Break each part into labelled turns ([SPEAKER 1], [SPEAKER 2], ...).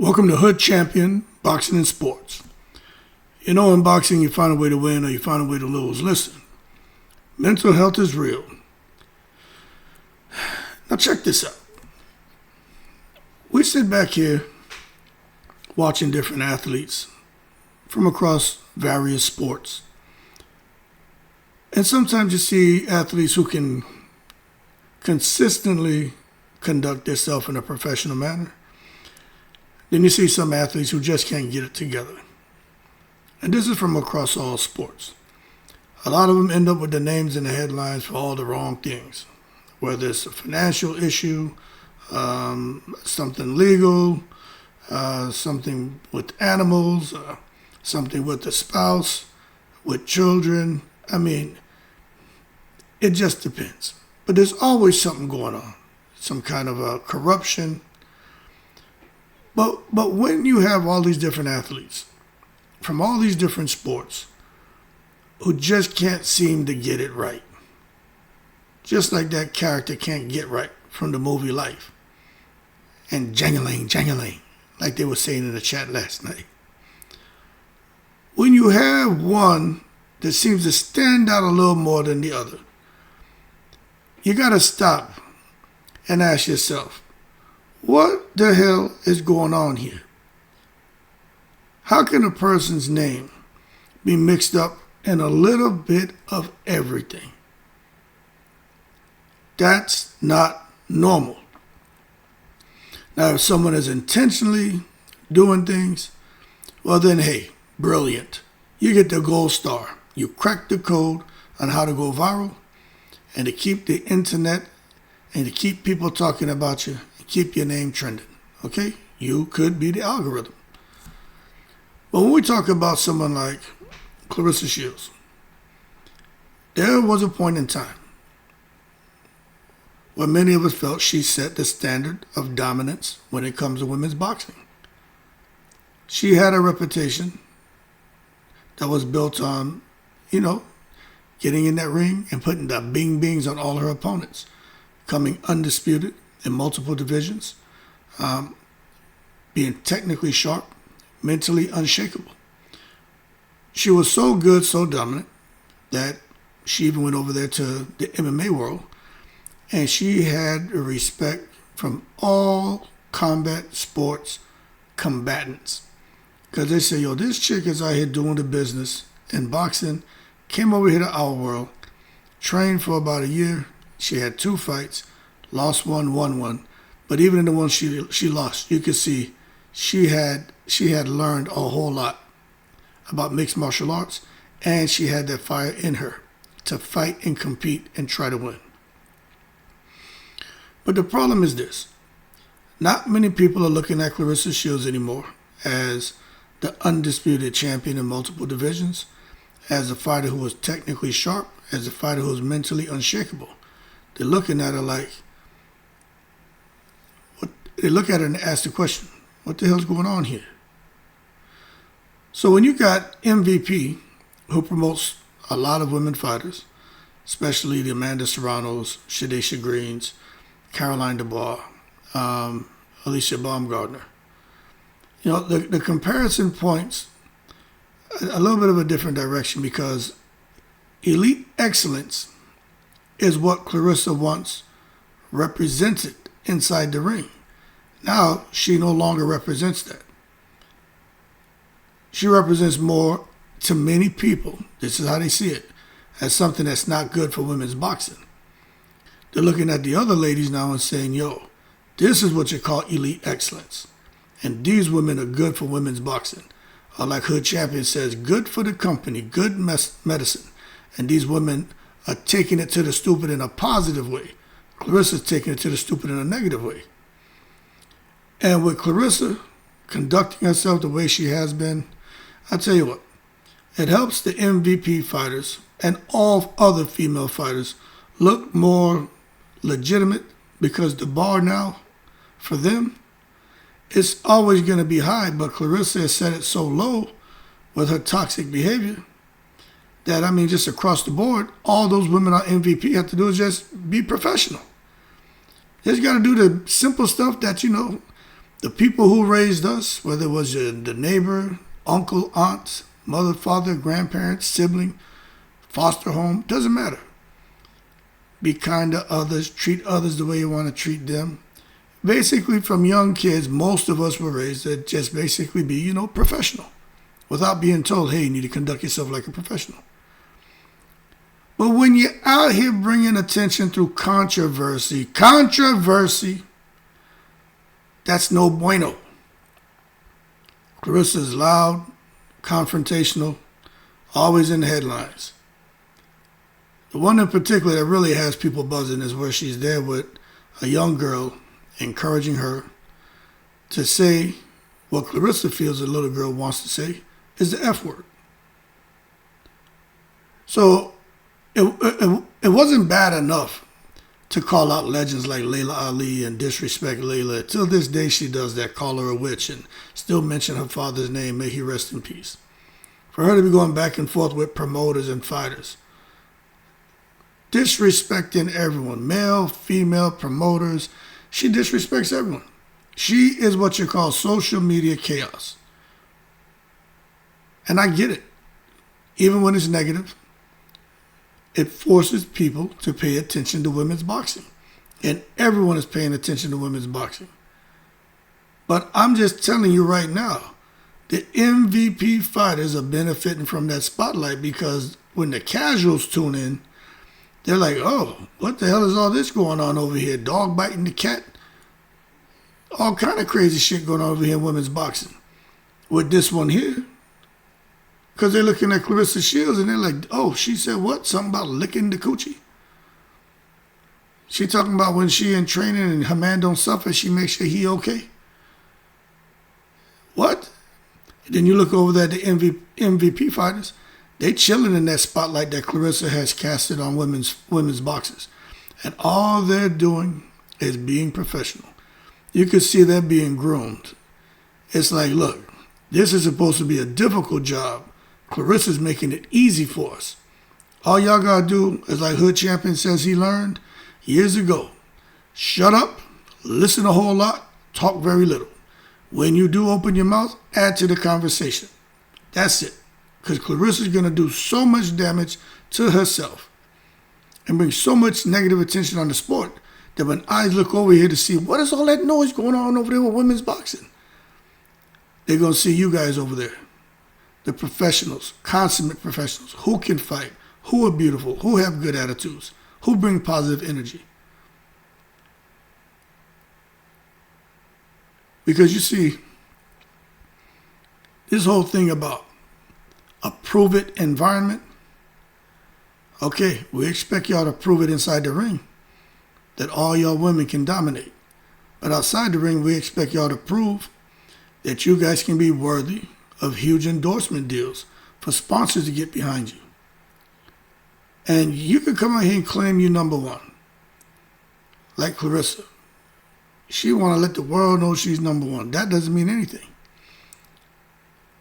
[SPEAKER 1] Welcome to Hood Champion Boxing and Sports. You know, in boxing, you find a way to win or you find a way to lose. Listen, mental health is real. Now check this out. We sit back here watching different athletes from across various sports. And sometimes you see athletes who can consistently conduct themselves in a professional manner. Then you see some athletes who just can't get it together. And this is from across all sports. A lot of them end up with the names in the headlines for all the wrong things. Whether it's a financial issue, something legal, something with animals, something with the spouse, with children. I mean, it just depends. But there's always something going on. Some kind of corruption. But when you have all these different athletes from all these different sports who just can't seem to get it right, just like that character can't get right from the movie Life, and jangling, like they were saying in the chat last night. When you have one that seems to stand out a little more than the other, you got to stop and ask yourself, what the hell is going on here? How can a person's name be mixed up in a little bit of everything? That's not normal. Now, if someone is intentionally doing things, well then, hey, brilliant. You get the gold star. You crack the code on how to go viral and to keep the internet and to keep people talking about you. Keep your name trending, okay? You could be the algorithm. But when we talk about someone like Claressa Shields, there was a point in time where many of us felt she set the standard of dominance when it comes to women's boxing. She had a reputation that was built on, getting in that ring and putting the bing-bings on all her opponents, coming undisputed in multiple divisions, being technically sharp, mentally unshakable. She was so good, so dominant, that she even went over there to the MMA world, and she had respect from all combat sports combatants. Because they say, this chick is out here doing the business in boxing, came over here to our world, trained for about a year. She had 2 fights, lost one, won one. But even in the one she lost, you could see she had learned a whole lot about mixed martial arts, and she had that fire in her to fight and compete and try to win. But the problem is this. Not many people are looking at Claressa Shields anymore as the undisputed champion in multiple divisions, as a fighter who was technically sharp, as a fighter who was mentally unshakable. They're looking at her like, they look at her and ask the question, what the hell's going on here? So when you got MVP, who promotes a lot of women fighters, especially the Amanda Serranos, Shadasia Greens, Caroline Dubois, Alicia Baumgardner, the comparison points a little bit of a different direction, because elite excellence is what Claressa once represented inside the ring. Now, she no longer represents that. She represents more, to many people, this is how they see it, as something that's not good for women's boxing. They're looking at the other ladies now and saying, this is what you call elite excellence. And these women are good for women's boxing. Or like Hood Champion says, good for the company, good medicine. And these women are taking it to the stupid in a positive way. Claressa's taking it to the stupid in a negative way. And with Claressa conducting herself the way she has been, I tell you what, it helps the MVP fighters and all other female fighters look more legitimate, because the bar now for them, it's always going to be high. But Claressa has set it so low with her toxic behavior that, just across the board, all those women on MVP have to do is just be professional. Just got to do the simple stuff that, The people who raised us, whether it was the neighbor, uncle, aunt, mother, father, grandparents, sibling, foster home, doesn't matter. Be kind to others, treat others the way you want to treat them. Basically, from young kids, most of us were raised to just basically be, professional, without being told, hey, you need to conduct yourself like a professional. But when you're out here bringing attention through controversy, that's no bueno. Claressa is loud, confrontational, always in the headlines. The one in particular that really has people buzzing is where she's there with a young girl, encouraging her to say what Claressa feels a little girl wants to say is the F word. So it wasn't bad enough to call out legends like Layla Ali and disrespect Layla. Till this day she does that, call her a witch and still mention her father's name, may he rest in peace. For her to be going back and forth with promoters and fighters, disrespecting everyone, male, female, promoters, she disrespects everyone. She is what you call social media chaos. And I get it. Even when it's negative, it forces people to pay attention to women's boxing. And everyone is paying attention to women's boxing. But I'm just telling you right now, the MVP fighters are benefiting from that spotlight, because when the casuals tune in, they're like, oh, what the hell is all this going on over here? Dog biting the cat? All kind of crazy shit going on over here in women's boxing. With this one here. Because they're looking at Claressa Shields and they're like, oh, she said what? Something about licking the coochie? She talking about when she in training and her man don't suffer, she makes sure he okay? What? And then you look over there at the MVP fighters. They chilling in that spotlight that Claressa has casted on women's boxers. And all they're doing is being professional. You can see they're being groomed. It's like, look, this is supposed to be a difficult job. Claressa's making it easy for us. All y'all gotta do is, like Hood Champion says he learned years ago, shut up, listen a whole lot, talk very little. When you do open your mouth, add to the conversation. That's it. Because Claressa's going to do so much damage to herself and bring so much negative attention on the sport that when eyes look over here to see what is all that noise going on over there with women's boxing, they're going to see you guys over there. The professionals, consummate professionals, who can fight, who are beautiful, who have good attitudes, who bring positive energy. Because you see, this whole thing about a prove-it environment, okay, we expect y'all to prove it inside the ring, that all y'all women can dominate. But outside the ring, we expect y'all to prove that you guys can be worthy of huge endorsement deals for sponsors to get behind you. And you can come out here and claim you're number one, like Claressa. She want to let the world know she's number one. That doesn't mean anything.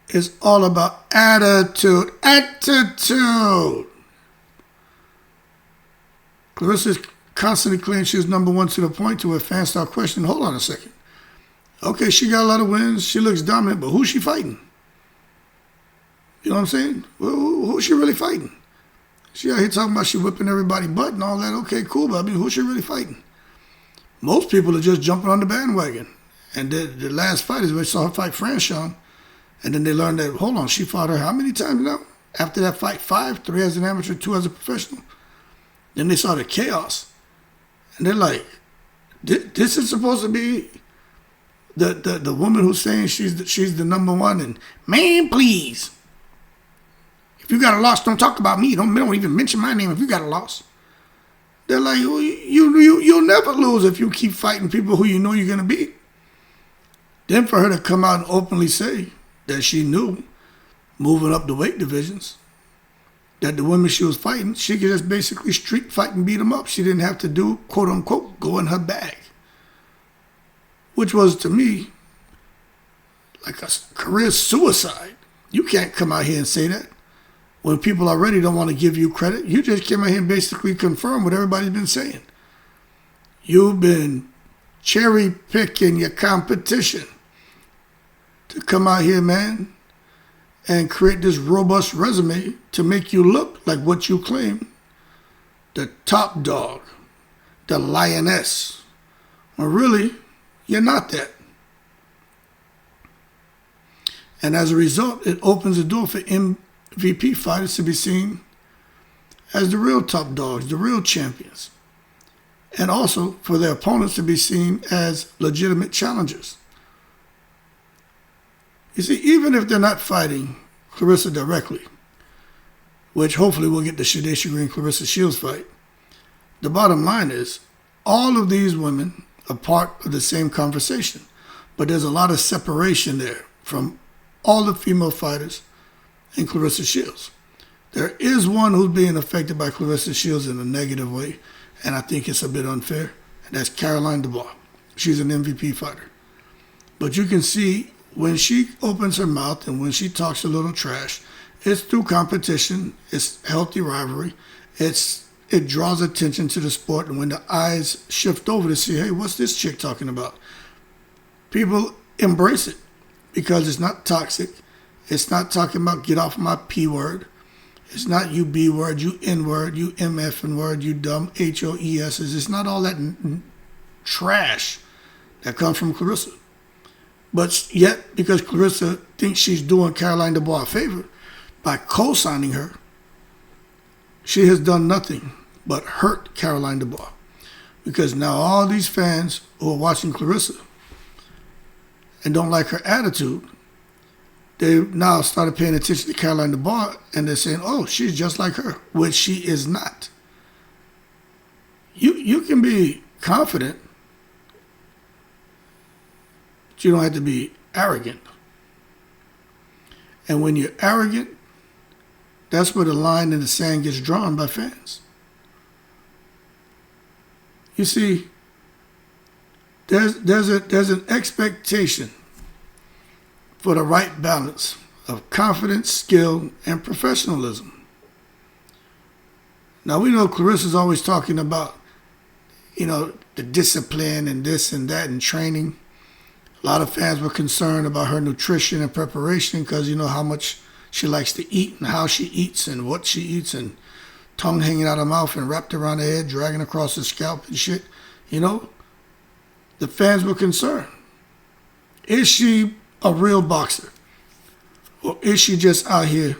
[SPEAKER 1] It's all about attitude. Attitude. Claressa constantly claims she was number one to the point to where fans start questioning, hold on a second. Okay, she got a lot of wins. She looks dominant, but who's she fighting? You know what I'm saying? Who's she really fighting? She out here talking about she whipping everybody's butt and all that. Okay, cool, but I mean, who's she really fighting? Most people are just jumping on the bandwagon. And the last fight is where we saw her fight Franchon. And then they learned that, hold on, she fought her how many times now? After that fight, 5, 3 as an amateur, 2 as a professional. Then they saw the chaos. And they're like, this is supposed to be the woman who's saying she's the number one. And man, please, if you got a loss, don't talk about me. Don't even mention my name if you got a loss. They're like, you'll never lose if you keep fighting people who you know you're going to beat. Then for her to come out and openly say that she knew, moving up the weight divisions, that the women she was fighting, she could just basically street fight and beat them up. She didn't have to do, quote unquote, go in her bag. Which was, to me, like a career suicide. You can't come out here and say that when people already don't want to give you credit. You just came out here and basically confirmed what everybody's been saying. You've been cherry picking your competition to come out here, man, and create this robust resume to make you look like what you claim, the top dog, the lioness. Well, really, you're not that. And as a result, it opens the door for MVP fighters to be seen as the real top dogs, the real champions. And also for their opponents to be seen as legitimate challengers. You see, even if they're not fighting Claressa directly, which hopefully we'll get the Shadasia Green Claressa Shields fight, the bottom line is all of these women are part of the same conversation. But there's a lot of separation there from all the female fighters in Claressa Shields. There is one who's being affected by Claressa Shields in a negative way, and I think it's a bit unfair, and that's Caroline Dubois. She's an MVP fighter. But you can see when she opens her mouth and when she talks a little trash, it's through competition, it's healthy rivalry, it draws attention to the sport, and when the eyes shift over to see, hey, what's this chick talking about? People embrace it because it's not toxic. It's not talking about get off my P word. It's not you B word, you N word, you MF and word, you dumb HOESs. It's not all that trash that comes from Claressa. But yet, because Claressa thinks she's doing Caroline Dubois a favor by co-signing her, she has done nothing but hurt Caroline Dubois. Because now all these fans who are watching Claressa and don't like her attitude, they now started paying attention to Caroline Dubois, and they're saying, oh, she's just like her, which she is not. You can be confident, but you don't have to be arrogant. And when you're arrogant, that's where the line in the sand gets drawn by fans. You see, there's an expectation for the right balance of confidence, skill, and professionalism. Now, we know Claressa's always talking about, the discipline and this and that and training. A lot of fans were concerned about her nutrition and preparation because how much she likes to eat and how she eats and what she eats and tongue hanging out her mouth and wrapped around her head, dragging across her scalp and shit. The fans were concerned. Is she a real boxer? Or is she just out here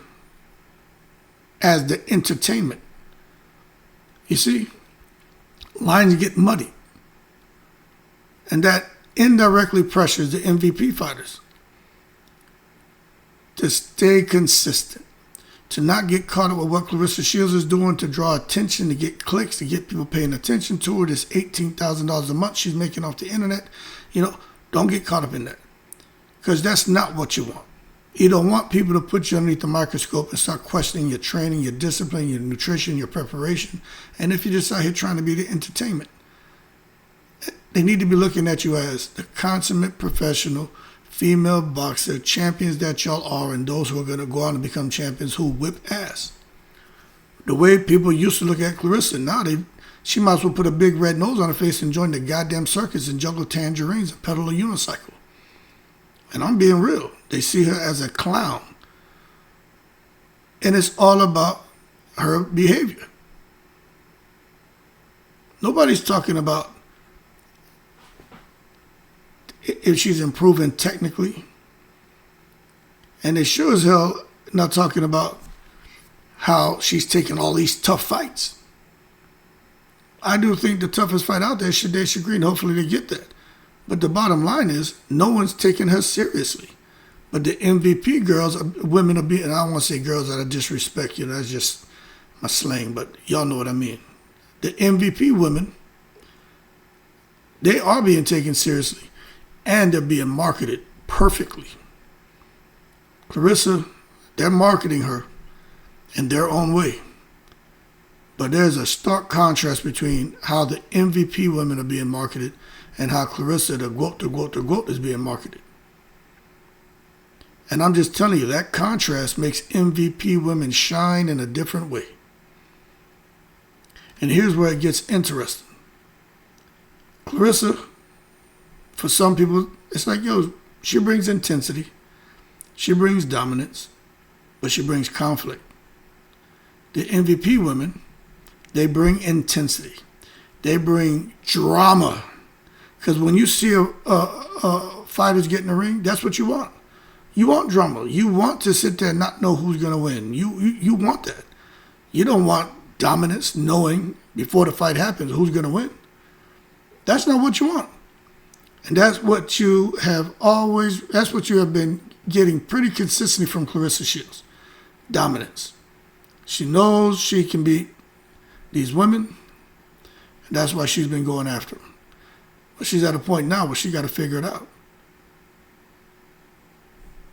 [SPEAKER 1] as the entertainment? You see, lines get muddy. And that indirectly pressures the MVP fighters to stay consistent, to not get caught up with what Claressa Shields is doing, to draw attention, to get clicks, to get people paying attention to her. This $18,000 a month she's making off the internet. Don't get caught up in that. Because that's not what you want. You don't want people to put you underneath the microscope and start questioning your training, your discipline, your nutrition, your preparation. And if you're just out here trying to be the entertainment, they need to be looking at you as the consummate professional female boxer champions that y'all are, and those who are going to go on and become champions who whip ass. The way people used to look at Claressa, now she might as well put a big red nose on her face and join the goddamn circus and juggle tangerines and pedal a unicycle. And I'm being real. They see her as a clown. And it's all about her behavior. Nobody's talking about if she's improving technically. And they sure as hell not talking about how she's taking all these tough fights. I do think the toughest fight out there is Shadasia Green. Hopefully they get that. But the bottom line is, no one's taking her seriously. But the MVP girls, women are being, and I don't want to say girls out of disrespect, that's just my slang, but y'all know what I mean. The MVP women, they are being taken seriously, and they're being marketed perfectly. Claressa, they're marketing her in their own way. But there's a stark contrast between how the MVP women are being marketed and how Claressa, the GOAT, is being marketed. And I'm just telling you, that contrast makes MVP women shine in a different way. And here's where it gets interesting. Claressa for some people, it's like, yo, she brings intensity, she brings dominance, but she brings conflict. The MVP women, they bring intensity, they bring drama. Because when you see a fighters get in the ring, that's what you want. You want drama. You want to sit there and not know who's going to win. You want that. You don't want dominance, knowing before the fight happens who's going to win. That's not what you want. And that's what you have been getting pretty consistently from Claressa Shields. Dominance. She knows she can beat these women, and that's why she's been going after them. But she's at a point now where she got to figure it out.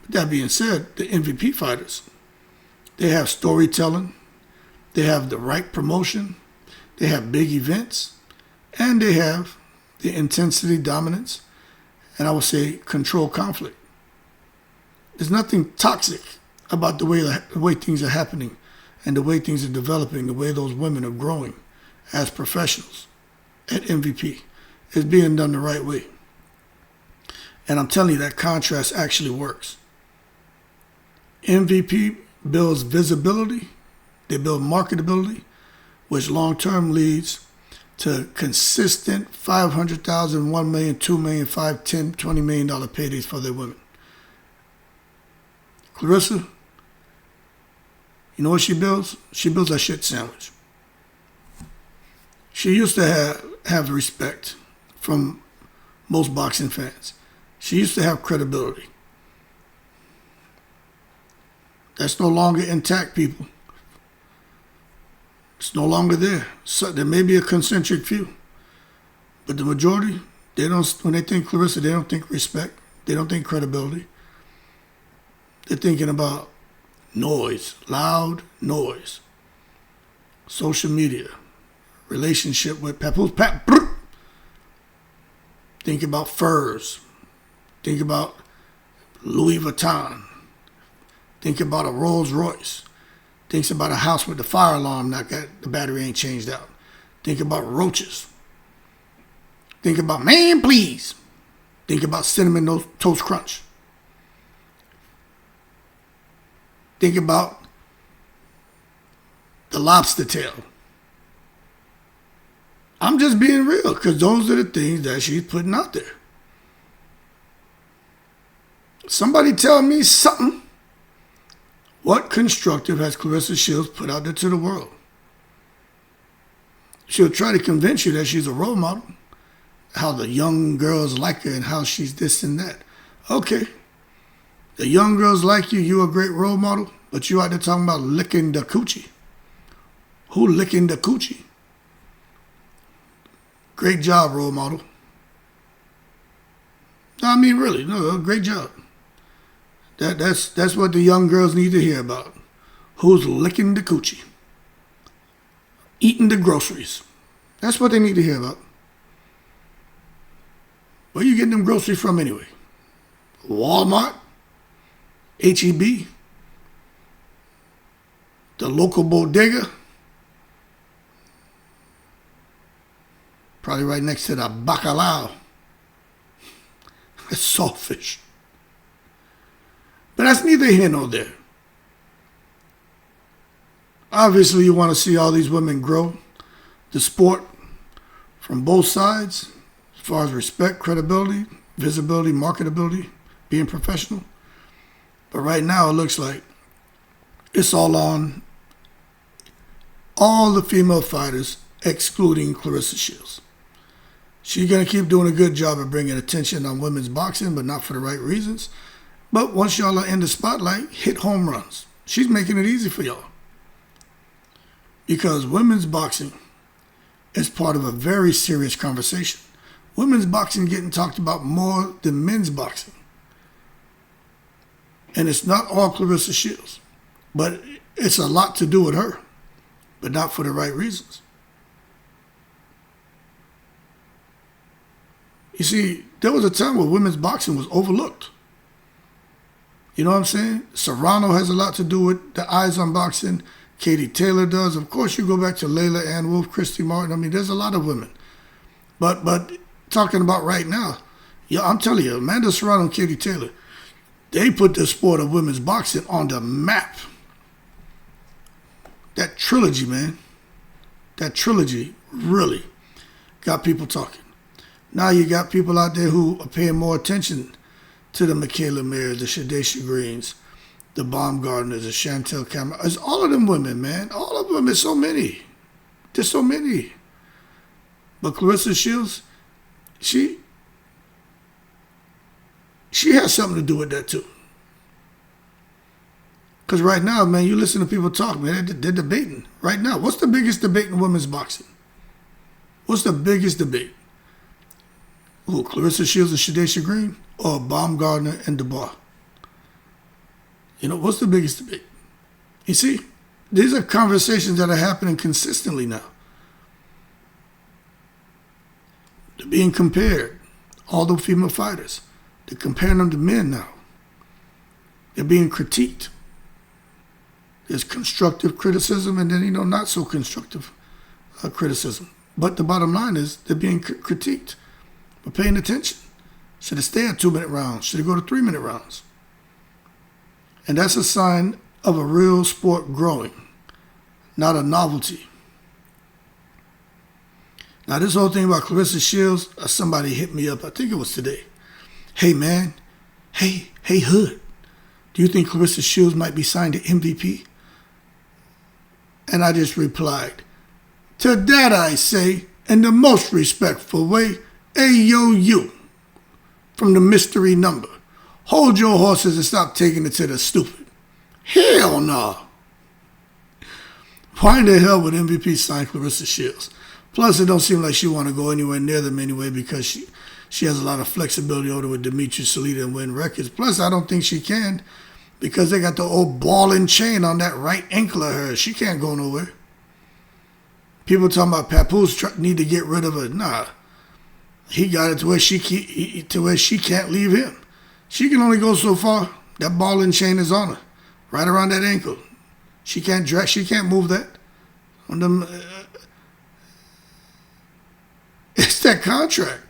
[SPEAKER 1] But that being said, the MVP fighters, they have storytelling, they have the right promotion, they have big events, and they have the intensity, dominance, and I would say control conflict. There's nothing toxic about the way things are happening and the way things are developing, the way those women are growing as professionals at MVP. It's being done the right way. And I'm telling you, that contrast actually works. MVP builds visibility, they build marketability, which long-term leads to consistent $500,000, $1 million, $2 million, $5, $10, $20 million paydays for their women. Claressa, you know what she builds? She builds a shit sandwich. She used to have respect from most boxing fans. She used to have credibility. That's no longer intact, people. It's no longer there. So there may be a concentric few, but the majority, when they think Claressa, they don't think respect. They don't think credibility. They're thinking about noise, loud noise, social media, relationship with Papoose. Think about furs. Think about Louis Vuitton. Think about a Rolls Royce. Think about a house with the fire alarm the battery ain't changed out. Think about roaches. Think about man, please. Think about cinnamon toast crunch. Think about the lobster tail. I'm just being real, because those are the things that she's putting out there. Somebody tell me something. What constructive has Claressa Shields put out there to the world? She'll try to convince you that she's a role model, how the young girls like her and how she's this and that. Okay. The young girls like you, you're a great role model, but you out there talking about licking the coochie. Who licking the coochie? Great job, role model. No, I mean, really, no, great job. That's what the young girls need to hear about. Who's licking the coochie? Eating the groceries. That's what they need to hear about. Where you getting them groceries from anyway? Walmart? HEB? The local bodega? Probably right next to the bacalao. That's saltfish. But that's neither here nor there. Obviously, you want to see all these women grow the sport from both sides, as far as respect, credibility, visibility, marketability, being professional. But right now, it looks like it's all on all the female fighters, excluding Claressa Shields. She's going to keep doing a good job of bringing attention on women's boxing, but not for the right reasons. But once y'all are in the spotlight, hit home runs. She's making it easy for y'all. Because women's boxing is part of a very serious conversation. Women's boxing getting talked about more than men's boxing. And it's not all Claressa Shields. But it's a lot to do with her. But not for the right reasons. You see, there was a time where women's boxing was overlooked. You know what I'm saying? Serrano has a lot to do with the eyes on boxing. Katie Taylor does. Of course, you go back to Layla Ann Wolf, Christy Martin. I mean, there's a lot of women. But talking about right now, Yeah, I'm telling you, Amanda Serrano and Katie Taylor, they put the sport of women's boxing on the map. That trilogy, man. That trilogy really got people talking. Now you got people out there who are paying more attention to the Michaela Mayers, the Shadasia Greens, the Baumgardners, the Chantel Cameron. It's all of them women, man. All of them. There's so many. There's so many. But Claressa Shields, she has something to do with that too. Because right now, man, you listen to people talk, man, they're debating. Right now, what's the biggest debate in women's boxing? What's the biggest debate? Who, Claressa Shields and Shadasia Green? Or Baumgardner and Dubois? You know, what's the biggest debate? You see, these are conversations that are happening consistently now. They're being compared. All the female fighters. They're comparing them to men now. They're being critiqued. There's constructive criticism and then, not so constructive criticism. But the bottom line is they're being critiqued. We're paying attention. Should it stay at 2-minute rounds? Should it go to 3-minute rounds? And that's a sign of a real sport growing, not a novelty. Now, this whole thing about Claressa Shields, somebody hit me up, I think it was today. Hey, man. Hey, Hood. Do you think Claressa Shields might be signed to MVP? And I just replied, to that I say, in the most respectful way, Ayo, you, from the mystery number. Hold your horses and stop taking it to the stupid. Hell no. Why in the hell would MVP sign Claressa Shields? Plus, it don't seem like she want to go anywhere near them anyway because she has a lot of flexibility over with Demetrius Salita and win records. Plus, I don't think she can because they got the old ball and chain on that right ankle of hers. She can't go nowhere. People talking about Papoose need to get rid of her. Nah. He got it to where she can't leave him. She can only go so far. That ball and chain is on her, right around that ankle. She can't drag. She can't move that. On them, it's that contract.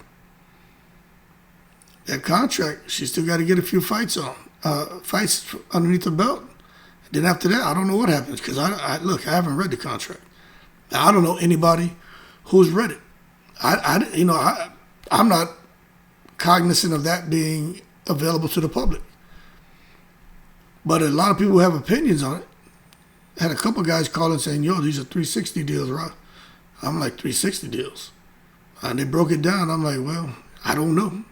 [SPEAKER 1] That contract. She still got to get a few fights underneath the belt. Then after that, I don't know what happens because I haven't read the contract. I don't know anybody who's read it. I'm not cognizant of that being available to the public. But a lot of people have opinions on it. I had a couple guys calling saying, yo, these are 360 deals, right? I'm like, 360 deals? And they broke it down. I'm like, well, I don't know.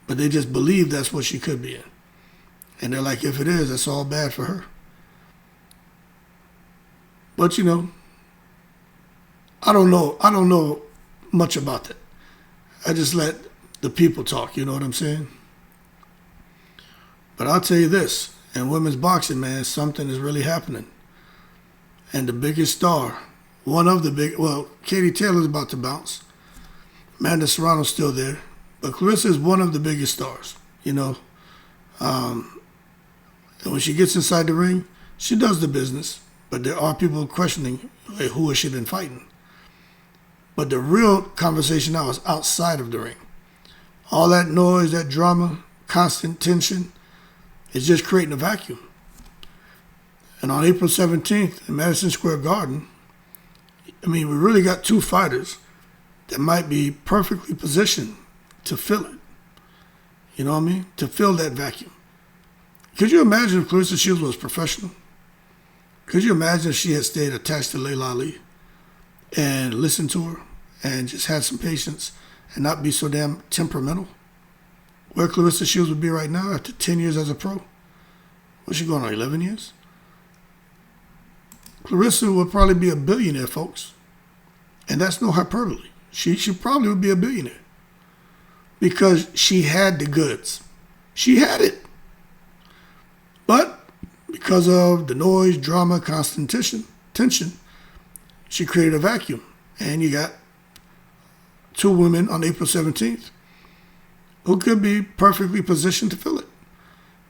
[SPEAKER 1] But they just believe that's what she could be in. And they're like, if it is, that's all bad for her. But, I don't know much about that. I just let the people talk, you know what I'm saying? But I'll tell you this, in women's boxing, man, something is really happening. And the biggest star, Katie Taylor's about to bounce. Amanda Serrano's still there. But Claressa is one of the biggest stars, And when she gets inside the ring, she does the business. But there are people questioning, who has she been fighting? But the real conversation now is outside of the ring. All that noise, that drama, constant tension, is just creating a vacuum. And on April 17th in Madison Square Garden, we really got two fighters that might be perfectly positioned to fill it. You know what I mean? To fill that vacuum. Could you imagine if Claressa Shields was professional? Could you imagine if she had stayed attached to Layla Ali and listened to her and just had some patience and not be so damn temperamental? Where Claressa Shields would be right now after 10 years as a pro? What's she going on, 11 years? Claressa would probably be a billionaire, folks. And that's no hyperbole. She probably would be a billionaire. Because she had the goods. She had it. But because of the noise, drama, constant tension, she created a vacuum. And you got two women on April 17th who could be perfectly positioned to fill it.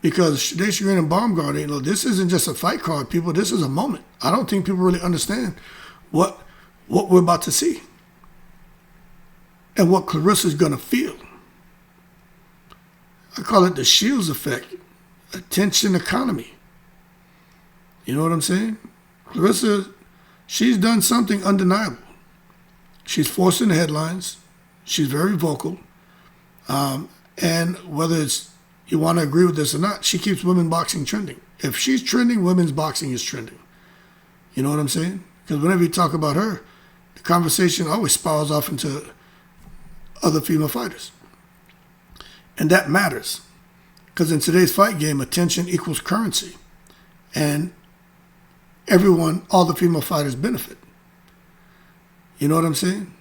[SPEAKER 1] Because Shadasia Green and Baumgardner, this isn't just a fight card, people. This is a moment. I don't think people really understand what we're about to see and what Claressa's going to feel. I call it the Shields effect, attention economy. You know what I'm saying? Claressa, she's done something undeniable. She's forcing the headlines. She's very vocal. And whether it's you want to agree with this or not, she keeps women boxing trending. If she's trending, women's boxing is trending. You know what I'm saying? Because whenever you talk about her, the conversation always spirals off into other female fighters. And that matters. Because in today's fight game, attention equals currency. And everyone, all the female fighters benefit. You know what I'm saying?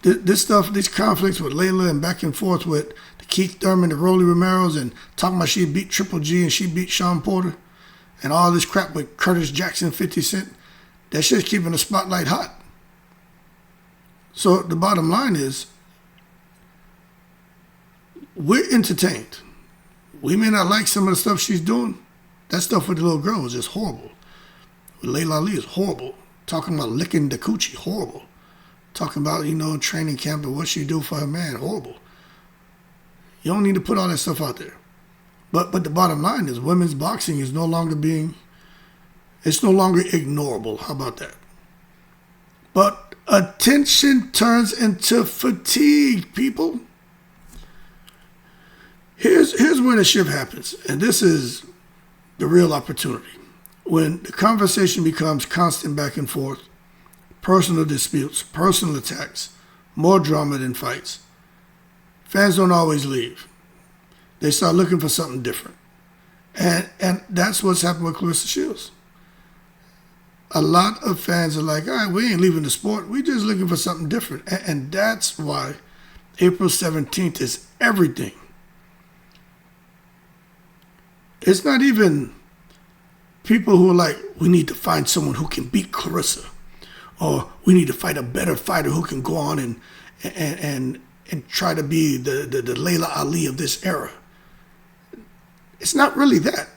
[SPEAKER 1] This stuff, these conflicts with Layla and back and forth with the Keith Thurman, the Rolly Romeros, and talking about she beat Triple G and she beat Sean Porter, and all this crap with Curtis Jackson, 50 Cent, that shit's keeping the spotlight hot. So the bottom line is, we're entertained. We may not like some of the stuff she's doing. That stuff with the little girl was just horrible. With Layla Ali is horrible. Talking about licking the coochie, horrible. Talking about, training camp and what she do for her man, horrible. You don't need to put all that stuff out there. But the bottom line is women's boxing is no longer ignorable. How about that? But attention turns into fatigue, people. Here's where the shift happens. And this is the real opportunity. When the conversation becomes constant back and forth, personal disputes, personal attacks, more drama than fights, fans don't always leave. They start looking for something different. And that's what's happened with Claressa Shields. A lot of fans are like, all right, we ain't leaving the sport. We're just looking for something different. And that's why April 17th is everything. It's not even people who are like, we need to find someone who can beat Claressa. Or we need to fight a better fighter who can go on and try to be the Layla Ali of this era. It's not really that.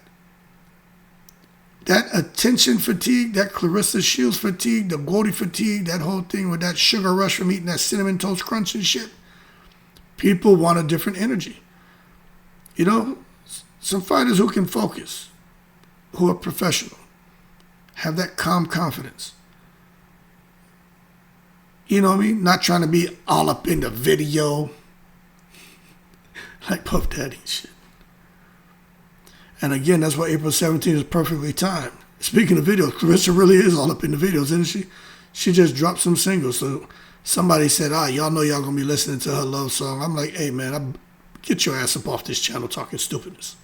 [SPEAKER 1] That attention fatigue, that Claressa Shields fatigue, the Gordy fatigue, that whole thing with that sugar rush from eating that Cinnamon Toast Crunch and shit, people want a different energy. Some fighters who can focus, who are professional, have that calm confidence. You know what I mean? Not trying to be all up in the video like Puff Daddy and shit. And again, that's why April 17th is perfectly timed. Speaking of videos, Claressa really is all up in the videos, isn't she? She just dropped some singles. So somebody said, y'all know y'all going to be listening to her love song. I'm like, hey, man, get your ass up off this channel talking stupidness.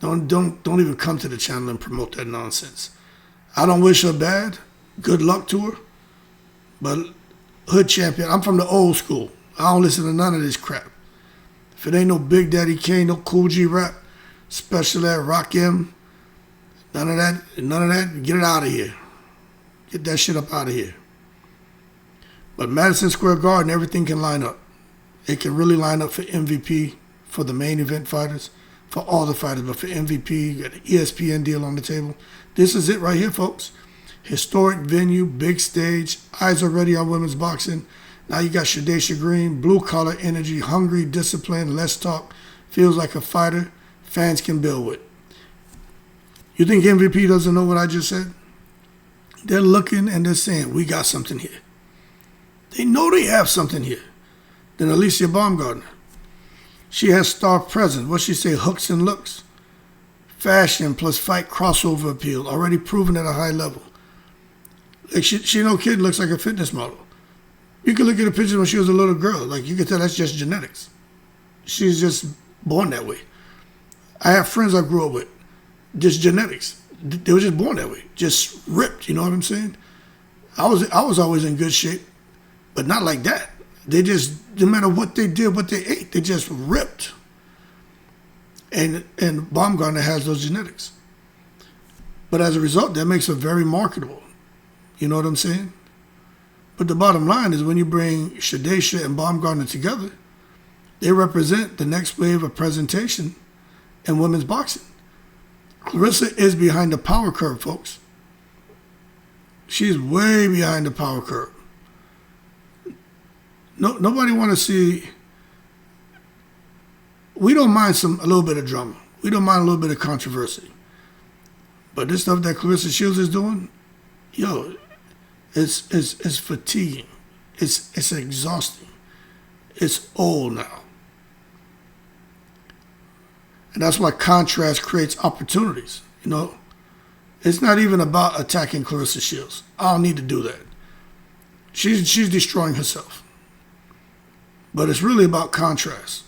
[SPEAKER 1] Don't even come to the channel and promote that nonsense. I don't wish her bad. Good luck to her. But hood champion, I'm from the old school. I don't listen to none of this crap. If it ain't no Big Daddy Kane, no Cool G rap, Special Ed, Rock M, none of that, get it out of here. Get that shit up out of here. But Madison Square Garden, everything can line up. It can really line up for MVP, for the main event fighters, for all the fighters, but for MVP, you got an ESPN deal on the table. This is it right here, folks. Historic venue, big stage, eyes already on women's boxing. Now you got Shadasia Green, blue collar energy, hungry, disciplined, less talk, feels like a fighter, fans can build with. You think MVP doesn't know what I just said? They're looking and they're saying, we got something here. They know they have something here. Then Alicia Baumgardner. She has star presence. What she say? Hooks and looks. Fashion plus fight crossover appeal. Already proven at a high level. Like she no kid looks like a fitness model. You can look at a picture when she was a little girl. Like you can tell that's just genetics. She's just born that way. I have friends I grew up with. Just genetics. They were just born that way. Just ripped. You know what I'm saying? I was always in good shape, but not like that. They just, no matter what they did, what they ate, they just ripped. And Baumgardner has those genetics. But as a result, that makes her very marketable. You know what I'm saying? But the bottom line is when you bring Shadasia and Baumgardner together, they represent the next wave of presentation in women's boxing. Claressa is behind the power curve, folks. She's way behind the power curve. Nobody want to see we don't mind a little bit of drama. We don't mind a little bit of controversy. But this stuff that Claressa Shields is doing, yo, it's fatiguing. It's exhausting. It's old now. And that's why contrast creates opportunities. You know, it's not even about attacking Claressa Shields. I don't need to do that. She's destroying herself. But it's really about contrast.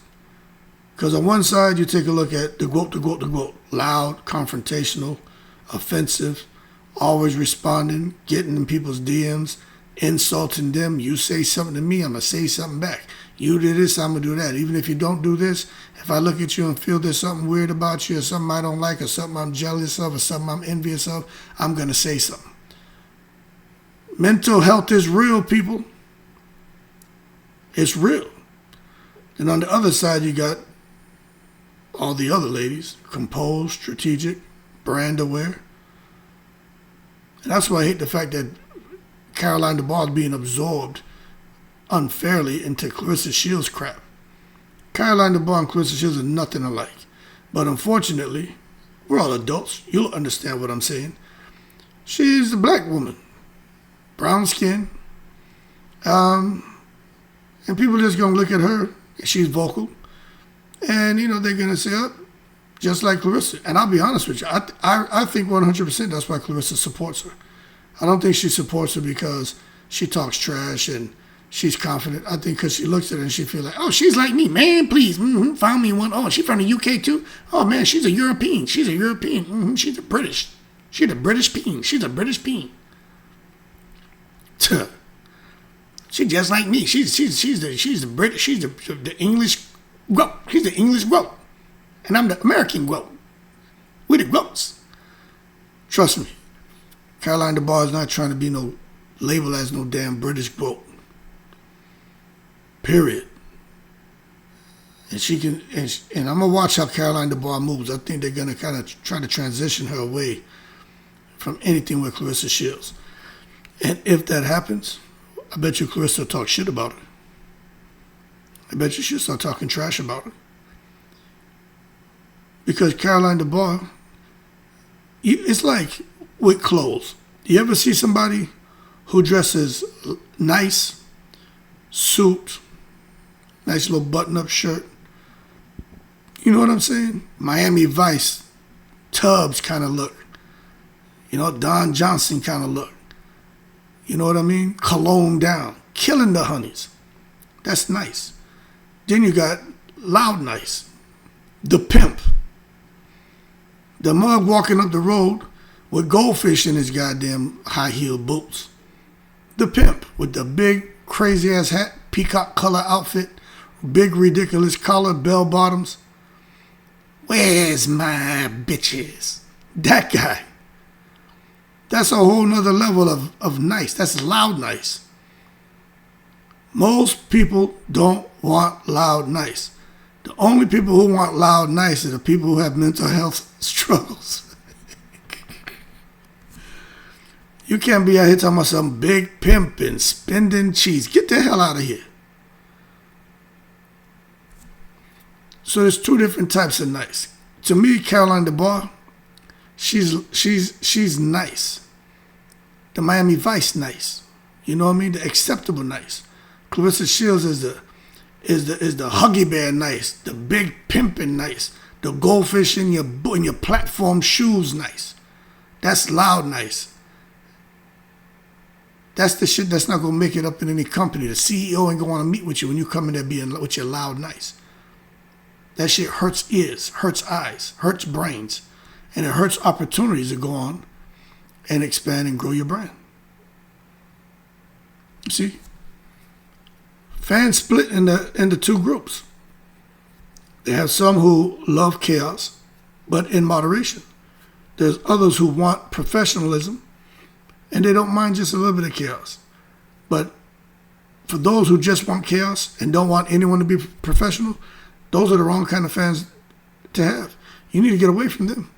[SPEAKER 1] Because on one side, you take a look at the GOAT, loud, confrontational, offensive, always responding, getting in people's DMs, insulting them. You say something to me, I'm going to say something back. You do this, I'm going to do that. Even if you don't do this, if I look at you and feel there's something weird about you or something I don't like or something I'm jealous of or something I'm envious of, I'm going to say something. Mental health is real, people. It's real. And on the other side, you got all the other ladies, composed, strategic, brand aware. And that's why I hate the fact that Caroline DeBar is being absorbed unfairly into Claressa Shields crap. Caroline DeBar and Claressa Shields are nothing alike. But unfortunately, we're all adults. You'll understand what I'm saying. She's a black woman. Brown skin. And people are just going to look at her. She's vocal. And, you know, they're going to say, oh, just like Claressa. And I'll be honest with you. I think 100% that's why Claressa supports her. I don't think she supports her because she talks trash and she's confident. I think because she looks at her and she feels like, oh, she's like me. Man, please. Found me one. Oh, she's from the UK too? Oh, man, she's a European. She's a European. She's a British. She's a British peen. She's a British peen. She's just like me. She's the British. She's the English goat. She's the English goat. And I'm the American goat. We're the goats. Trust me. Caroline DeBar is not trying to be no label as no damn British goat. Period. And she can, and I'm gonna watch how Caroline DeBar moves. I think they're gonna kind of try to transition her away from anything with Claressa Shields. And if that happens, I bet you Claressa will talk shit about her. I bet you she'll start talking trash about her. Because Caroline DeBar, it's like with clothes. You ever see somebody who dresses nice, suit, nice little button-up shirt? You know what I'm saying? Miami Vice, Tubbs kind of look. You know, Don Johnson kind of look. You know what I mean? Cologne down, killing the honeys. That's nice. Then you got loud nice, the pimp. The mug walking up the road with goldfish in his goddamn high-heeled boots. The pimp with the big crazy-ass hat, peacock color outfit, big ridiculous collar, bell bottoms. Where's my bitches? That guy. That's a whole nother level of nice. That's loud nice. Most people don't want loud nice. The only people who want loud nice are the people who have mental health struggles. You can't be out here talking about some big pimp and spending cheese. Get the hell out of here. So there's two different types of nice. To me, Caroline DeBar, she's nice. The Miami Vice nice. You know what I mean? The acceptable nice. Claressa Shields is the huggy bear nice, the big pimpin' nice, the goldfish in your platform shoes nice. That's loud nice. That's the shit that's not gonna make it up in any company. The CEO ain't gonna want to meet with you when you come in there being with your loud nice. That shit hurts ears, hurts eyes, hurts brains, and it hurts opportunities to go on and expand and grow your brand. You see? Fans split into two groups. They have some who love chaos, but in moderation. There's others who want professionalism, and they don't mind just a little bit of chaos. But for those who just want chaos and don't want anyone to be professional, those are the wrong kind of fans to have. You need to get away from them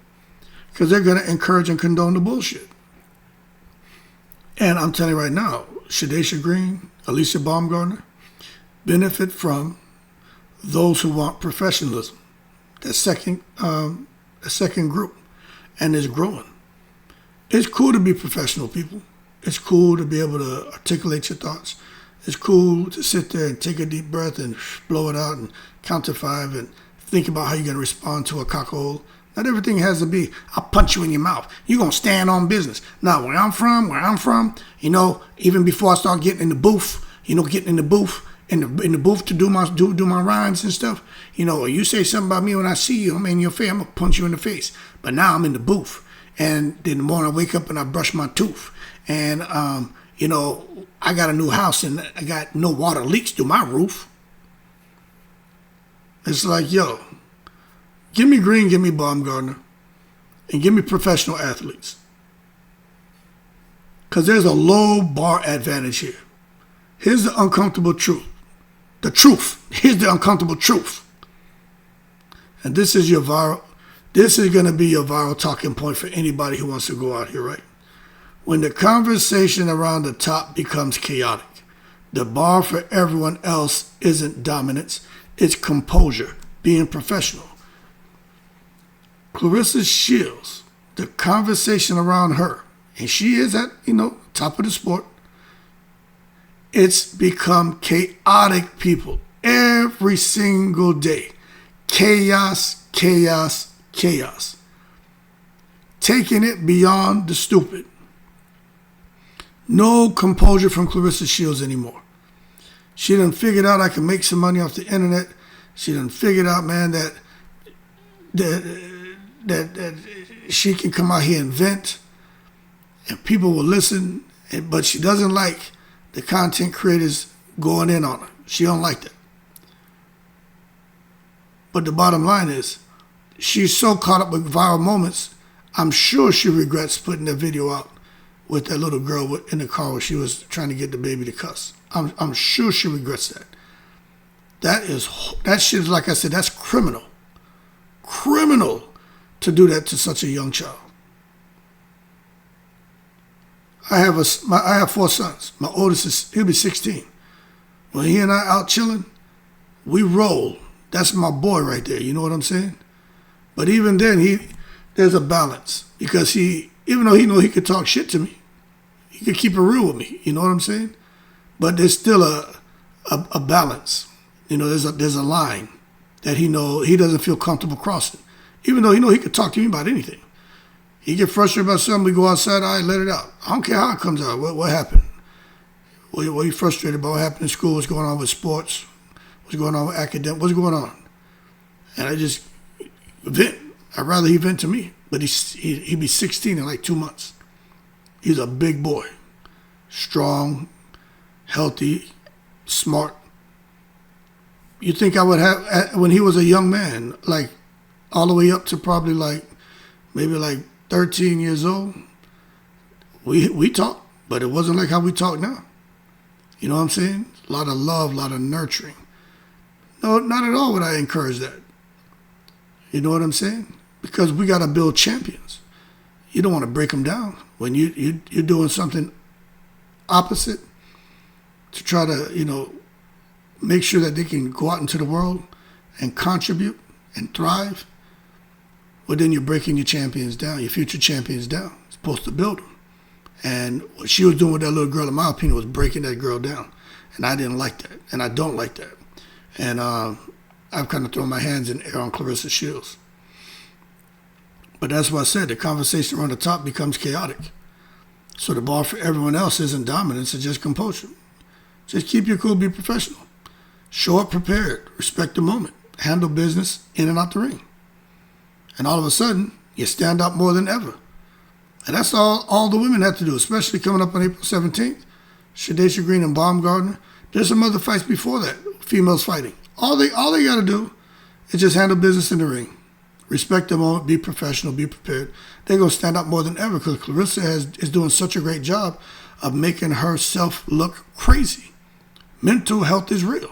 [SPEAKER 1] because they're going to encourage and condone the bullshit. And I'm telling you right now, Shadasia Green, Alicia Baumgardner, benefit from those who want professionalism. that second group, and it's growing. It's cool to be professional, people. It's cool to be able to articulate your thoughts. It's cool to sit there and take a deep breath and blow it out and count to 5 and think about how you're going to respond to a cockhole. Not everything has to be, I'll punch you in your mouth. You're going to stand on business. Now, where I'm from, even before I start getting in the booth, in the booth to do my rhymes and stuff, you say something about me when I see you, I'm in your face, I'm going to punch you in the face. But now I'm in the booth. And then in the morning I wake up and I brush my tooth. And, I got a new house and I got no water leaks through my roof. It's like, yo, give me Green, give me Baumgardner, and give me professional athletes. Because there's a low bar advantage here. Here's the uncomfortable truth. The truth. Here's the uncomfortable truth. And this is going to be your viral talking point for anybody who wants to go out here, right? When the conversation around the top becomes chaotic, the bar for everyone else isn't dominance, it's composure, being professional. Claressa Shields, the conversation around her, and she is at, top of the sport, it's become chaotic, people, every single day. Chaos, chaos, chaos. Taking it beyond the stupid. No composure from Claressa Shields anymore. She done figured out I can make some money off the internet. She done figured out, man, that she can come out here and vent, and people will listen. But she doesn't like the content creators going in on her. She don't like that. But the bottom line is, she's so caught up with viral moments, I'm sure she regrets putting that video out with that little girl in the car where she was trying to get the baby to cuss. I'm sure she regrets that. That shit is, like I said, that's criminal. Criminal to do that to such a young child. I have 4 sons. My oldest he'll be 16. When he and I out chilling, we roll. That's my boy right there. You know what I'm saying? But even then, there's a balance, because even though he know he could talk shit to me, he could keep it real with me. You know what I'm saying? But there's still a balance. There's a line that he doesn't feel comfortable crossing. Even though he could talk to me about anything. He get frustrated about something, we go outside, all right, let it out. I don't care how it comes out. What happened? What are you frustrated about? What happened in school? What's going on with sports? What's going on with academic? What's going on? And I just vent. I'd rather he vent to me. But he'd be 16 in like 2 months. He's a big boy. Strong, healthy, smart. You think I would have, when he was a young man, like all the way up to probably maybe 13 years old, we talked, but it wasn't like how we talk now. You know what I'm saying? A lot of love, a lot of nurturing. No, not at all would I encourage that. You know what I'm saying? Because we got to build champions. You don't want to break them down when you're doing something opposite to try to, make sure that they can go out into the world and contribute and thrive. Well, then you're breaking your champions down, your future champions down. You're supposed to build them. And what she was doing with that little girl, in my opinion, was breaking that girl down. And I didn't like that. And I don't like that. And I've kind of thrown my hands in the air on Claressa Shields. But that's what I said. The conversation around the top becomes chaotic. So the bar for everyone else isn't dominance, it's just composure. Just keep your cool, be professional. Show up prepared. Respect the moment. Handle business in and out the ring. And all of a sudden, you stand out more than ever. And that's all the women have to do, especially coming up on April 17th. Shadasia Green and Baumgardner. There's some other fights before that, females fighting. All they got to do is just handle business in the ring. Respect the moment, be professional, be prepared. They're going to stand out more than ever because Claressa is doing such a great job of making herself look crazy. Mental health is real.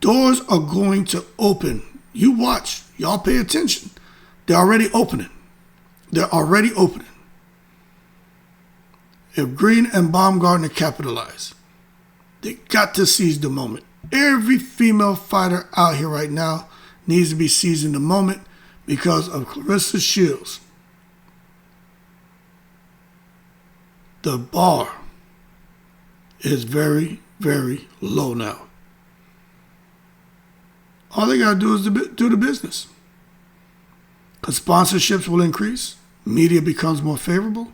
[SPEAKER 1] Doors are going to open. You watch. Y'all pay attention. They're already opening. They're already opening. If Green and Baumgardner capitalize, they got to seize the moment. Every female fighter out here right now needs to be seizing the moment because of Claressa Shields. The bar is very, very low now. All they got to do is do the business. Because sponsorships will increase, media becomes more favorable,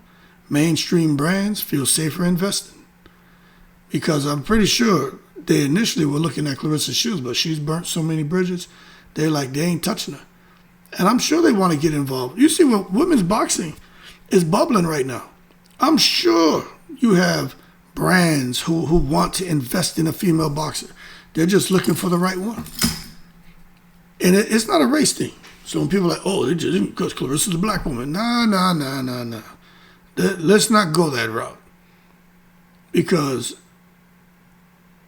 [SPEAKER 1] mainstream brands feel safer investing. Because I'm pretty sure they initially were looking at Claressa Shields, but she's burnt so many bridges, they're like, they ain't touching her. And I'm sure they want to get involved. You see, what women's boxing is bubbling right now. I'm sure you have brands who want to invest in a female boxer. They're just looking for the right one. And it's not a race thing. So when people are like, oh, it's just because Claressa's a black woman. No. Let's not go that route. Because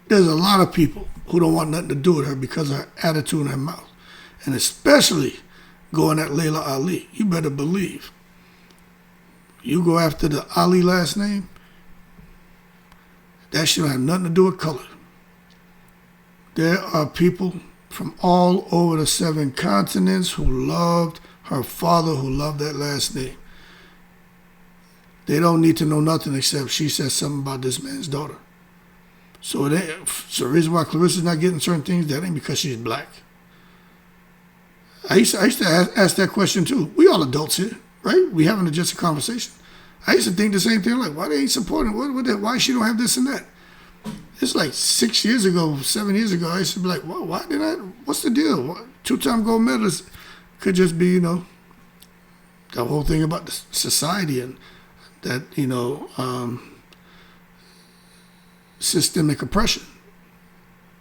[SPEAKER 1] there's a lot of people who don't want nothing to do with her because of her attitude in her mouth. And especially going at Layla Ali. You better believe. You go after the Ali last name, that shit don't have nothing to do with color. There are people from all over the 7 continents who loved her father, who loved that last name. They don't need to know nothing except she said something about this man's daughter. So the reason why Claressa's not getting certain things, that ain't because she's black. I used to ask that question too. We all adults here, right? We having just a conversation. I used to think the same thing, like, why they ain't supporting? Why she don't have this and that? It's like 7 years ago, I used to be like, why did I? What's the deal? 2-time gold medalists could just be, the whole thing about the society and that, systemic oppression.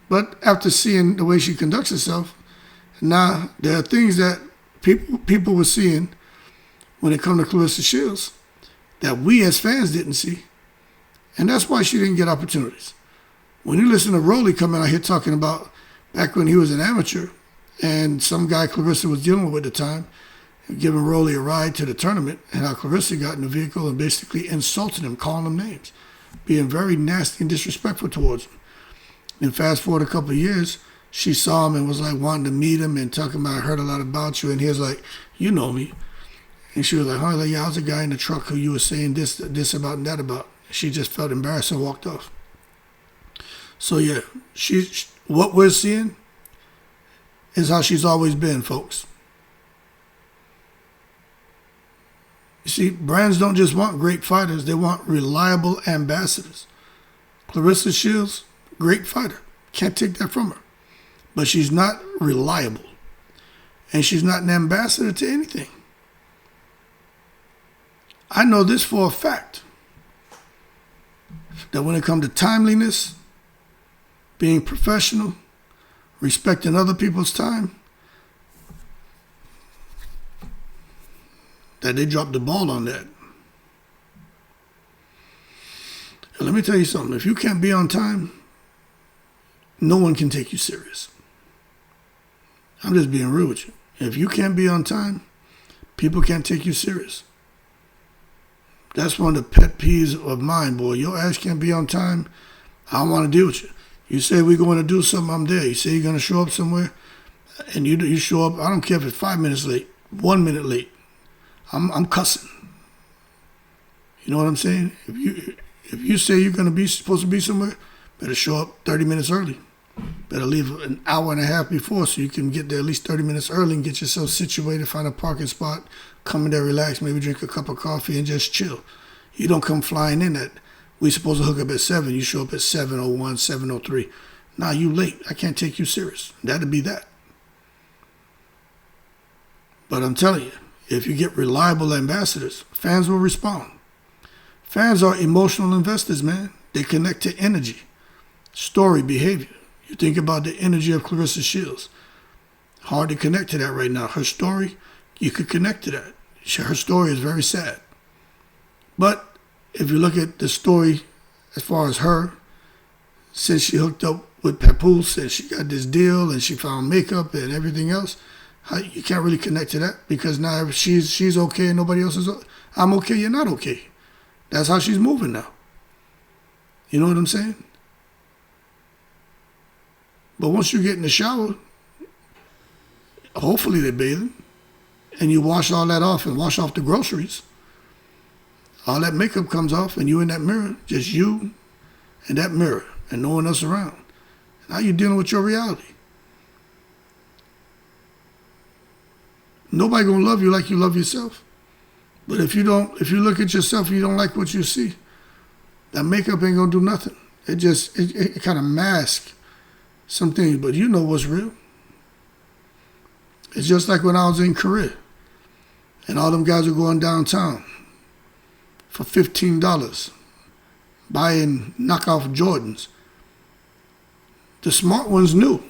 [SPEAKER 1] But after seeing the way she conducts herself, now there are things that people were seeing when it comes to Claressa Shields that we as fans didn't see. And that's why she didn't get opportunities. When you listen to Rolly coming out here talking about back when he was an amateur and some guy Claressa was dealing with at the time, giving Rolly a ride to the tournament, and how Claressa got in the vehicle and basically insulted him, calling him names, being very nasty and disrespectful towards him. And fast forward a couple of years, she saw him and was like wanting to meet him and talking about, I heard a lot about you. And he was like, you know me. And she was like, oh, yeah, I was a guy in the truck who you were saying this about and that about. She just felt embarrassed and walked off. So yeah, what we're seeing is how she's always been, folks. You see, brands don't just want great fighters, they want reliable ambassadors. Claressa Shields, great fighter. Can't take that from her. But she's not reliable. And she's not an ambassador to anything. I know this for a fact, that when it comes to timeliness, being professional, respecting other people's time, that they dropped the ball on that. And let me tell you something. If you can't be on time, no one can take you serious. I'm just being real with you. If you can't be on time, people can't take you serious. That's one of the pet peeves of mine, boy. Your ass can't be on time. I don't want to deal with you. You say we're going to do something, I'm there. You say you're going to show up somewhere, and you show up. I don't care if it's 5 minutes late, 1 minute late. I'm cussing. You know what I'm saying? If you say you're going to be supposed to be somewhere, better show up 30 minutes early. Better leave an hour and a half before so you can get there at least 30 minutes early and get yourself situated, find a parking spot, come in there, relax, maybe drink a cup of coffee and just chill. You don't come flying in at, we supposed to hook up at 7, you show up at 7:01, 7:03. Nah, you late. I can't take you serious. That'd be that. But I'm telling you, if you get reliable ambassadors, fans will respond. Fans are emotional investors, man. They connect to energy, story, behavior. You think about the energy of Claressa Shields. Hard to connect to that right now. Her story, you could connect to that. Her story is very sad. But if you look at the story as far as her, since she hooked up with Papoose and she got this deal and she found makeup and everything else, you can't really connect to that because now she's okay and nobody else is okay. I'm okay, you're not okay. That's how she's moving now. You know what I'm saying? But once you get in the shower, hopefully they're bathing, and you wash all that off and wash off the groceries, all that makeup comes off and you in that mirror, just you and that mirror and no one else around. Now you're dealing with your reality. Nobody gonna love you like you love yourself. But if you look at yourself and you don't like what you see, that makeup ain't gonna do nothing. It kind of masks some things, but you know what's real. It's just like when I was in Korea and all them guys were going downtown for $15 buying knockoff Jordans. The smart ones knew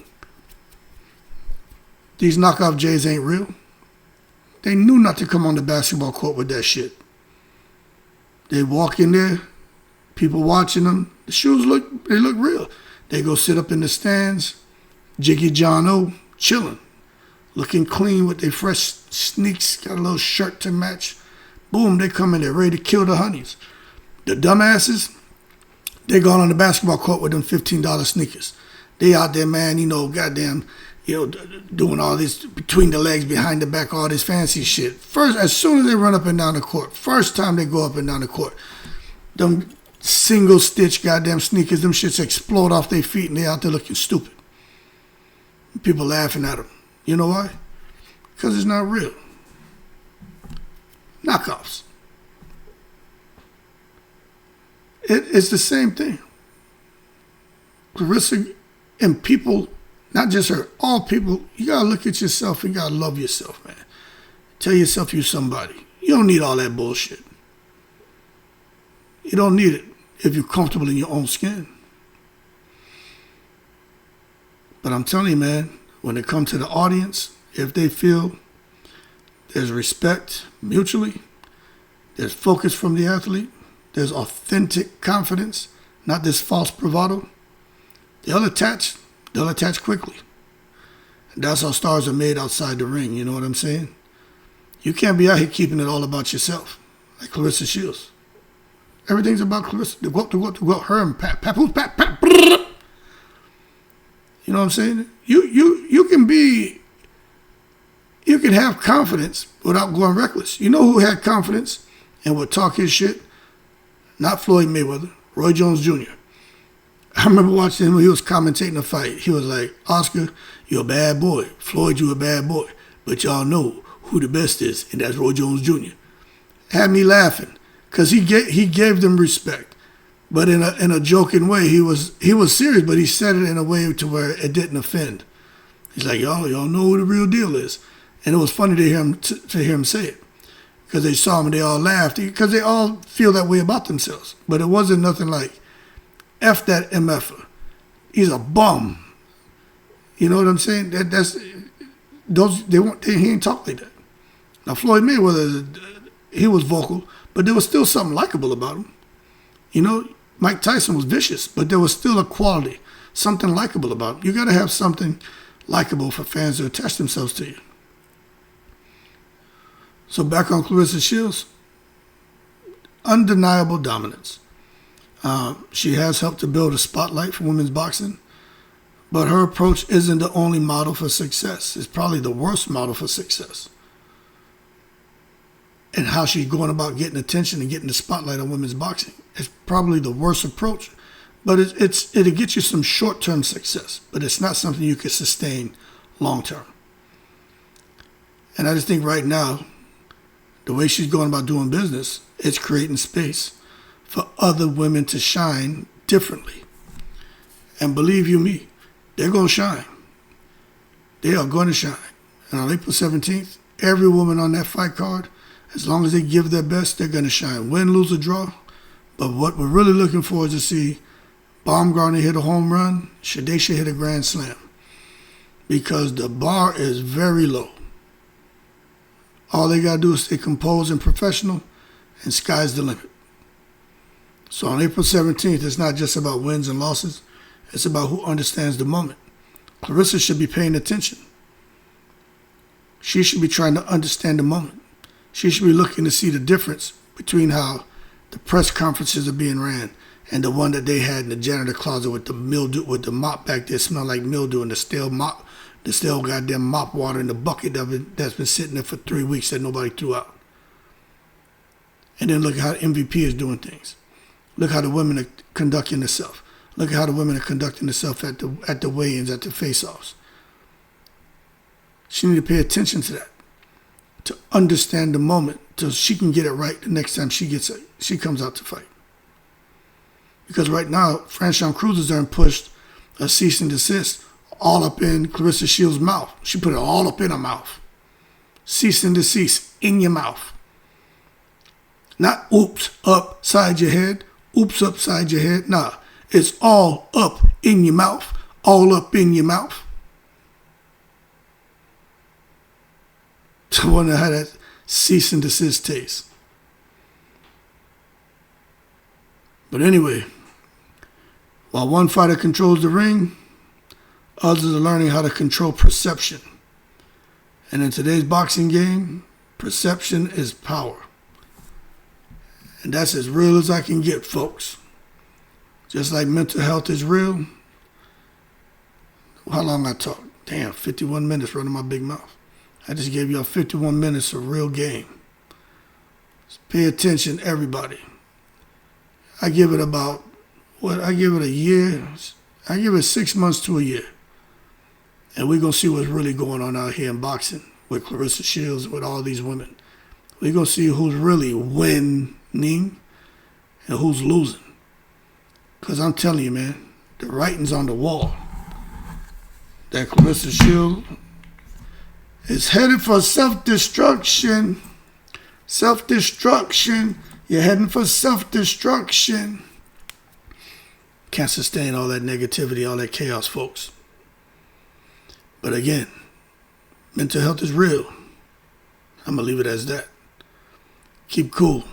[SPEAKER 1] these knockoff J's ain't real. They knew not to come on the basketball court with that shit. They walk in there, people watching them. The shoes look real. They go sit up in the stands, Jiggy John O, chilling, looking clean with their fresh sneaks, got a little shirt to match. Boom, they come in there ready to kill the honeys. The dumbasses, they gone on the basketball court with them $15 sneakers. They out there, man, goddamn, doing all this between the legs, behind the back, all this fancy shit. First, as soon as they run up and down the court, first time they go up and down the court, them single stitch goddamn sneakers, them shits explode off their feet and they out there looking stupid. People laughing at them. You know why? Because it's not real. Knockoffs. It's the same thing. Claressa and people, not just her, all people, you gotta look at yourself and you gotta love yourself, man. Tell yourself you're somebody. You don't need all that bullshit. You don't need it if you're comfortable in your own skin. But I'm telling you, man, when it comes to the audience, if they feel there's respect mutually, there's focus from the athlete, there's authentic confidence, not this false bravado, they'll attach quickly. And that's how stars are made outside the ring, you know what I'm saying? You can't be out here keeping it all about yourself, like Claressa Shields. Everything's about Claressa. The go, her and Pat. You know what I'm saying? You can have confidence without going reckless. You know who had confidence and would talk his shit? Not Floyd Mayweather, Roy Jones Jr. I remember watching him when he was commentating a fight. He was like, Oscar, you're a bad boy. Floyd, you a bad boy. But y'all know who the best is, and that's Roy Jones Jr. Had me laughing because he gave them respect. But in a joking way, he was serious, but he said it in a way to where it didn't offend. He's like, y'all know who the real deal is. And it was funny to hear him say it. Because they saw him and they all laughed. Because they all feel that way about themselves. But it wasn't nothing like, F that MFer. He's a bum. You know what I'm saying? He ain't talk like that. Now Floyd Mayweather, he was vocal, but there was still something likable about him. You know, Mike Tyson was vicious, but there was still a quality, something likable about him. You got to have something likable for fans to attach themselves to you. So back on Claressa Shields, undeniable dominance. She has helped to build a spotlight for women's boxing, but her approach isn't the only model for success. It's probably the worst model for success. And how she's going about getting attention and getting the spotlight on women's boxing. It's probably the worst approach, but it'll get you some short-term success, but it's not something you can sustain long-term. And I just think right now, the way she's going about doing business, it's creating space for other women to shine differently. And believe you me, they're going to shine. They are going to shine. And on April 17th, every woman on that fight card, as long as they give their best, they're going to shine. Win, lose, or draw. But what we're really looking for is to see Baumgardner hit a home run, Shadasia hit a grand slam. Because the bar is very low. All they got to do is stay composed and professional, and sky's the limit. So on April 17th, it's not just about wins and losses. It's about who understands the moment. Claressa should be paying attention. She should be trying to understand the moment. She should be looking to see the difference between how the press conferences are being ran and the one that they had in the janitor closet with the mildew, with the mop back there smelled like mildew, and the stale mop, the stale goddamn mop water in the bucket that's been sitting there for 3 weeks that nobody threw out. And then look at how MVP is doing things. Look how the women are conducting themselves. Look at how the women are conducting themselves at the weigh-ins, at the face-offs. She need to pay attention to that, to understand the moment, so she can get it right the next time she comes out to fight. Because right now, Franchon Cruz has done pushed a cease and desist all up in Claressa Shields' mouth. She put it all up in her mouth. Cease and desist in your mouth. Not oops upside your head, oops upside your head. Nah, it's all up in your mouth, all up in your mouth. I wonder how that cease and desist tastes. But anyway, while one fighter controls the ring, others are learning how to control perception. And in today's boxing game, perception is power. And that's as real as I can get, folks. Just like mental health is real. How long I talk? Damn, 51 minutes running my big mouth. I just gave y'all 51 minutes of real game. Just pay attention, everybody. I give it about, I give it a year. I give it 6 months to a year. And we're going to see what's really going on out here in boxing with Claressa Shields, with all these women. We're going to see who's really winning and who's losing. Because I'm telling you, man, the writing's on the wall. That Claressa Shields is headed for self-destruction. Self-destruction. You're heading for self-destruction. Can't sustain all that negativity, all that chaos, folks. But again, mental health is real. I'm going to leave it as that. Keep cool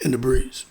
[SPEAKER 1] in the breeze.